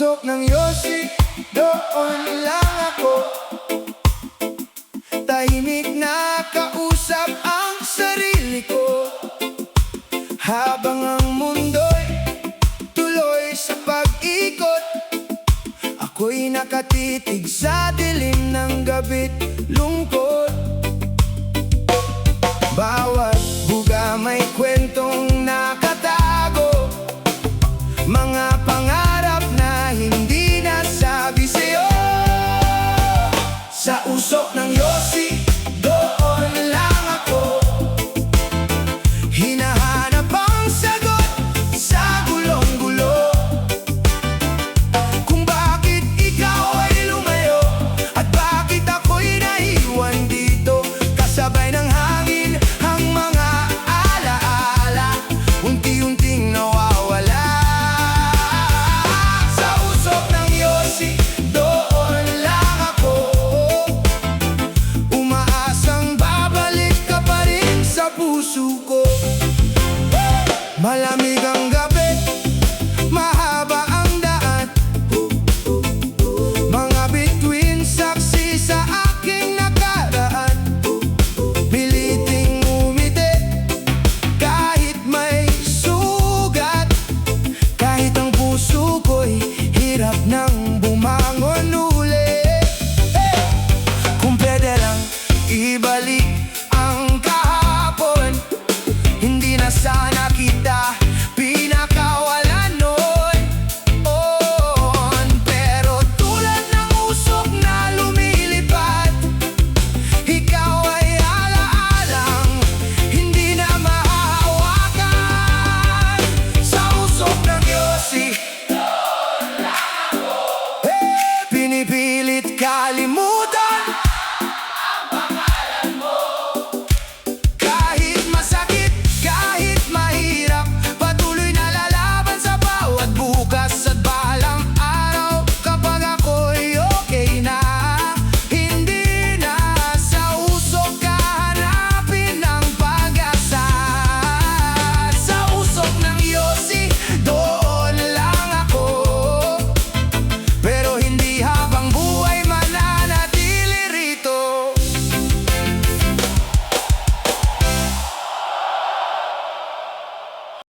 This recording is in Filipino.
usok ng yosi, doon lang ako. Tahimik na kausap ang sarili ko, habang ang mundo'y tuloy sa pag-ikot. Ako'y nakatitig sa dilim ng gabi't lungkot. Bawat buga may kwentong nakatago, mga pangarap na hindi nasabi sa'yo. Sa usok ng yosi, doon lang ako. Hinahanap ang sagot sa gulong-gulo, kung bakit ikaw ay lumayo at bakit ako'y naiwan dito. Kasabay ng hangin ang mga alaala, unti-unting nawawala. Sa usok ng yosi, doon lang ako. Umaasang babalik ka pa rin sa puso ko. Malamig ang gabi, mahaba ang daan, mga bituin saksi sa aking nakaraan. Piliting umiti kahit may sugat, kahit ang puso ko'y hirap nang bumangon uli. Kung pwede lang ibalik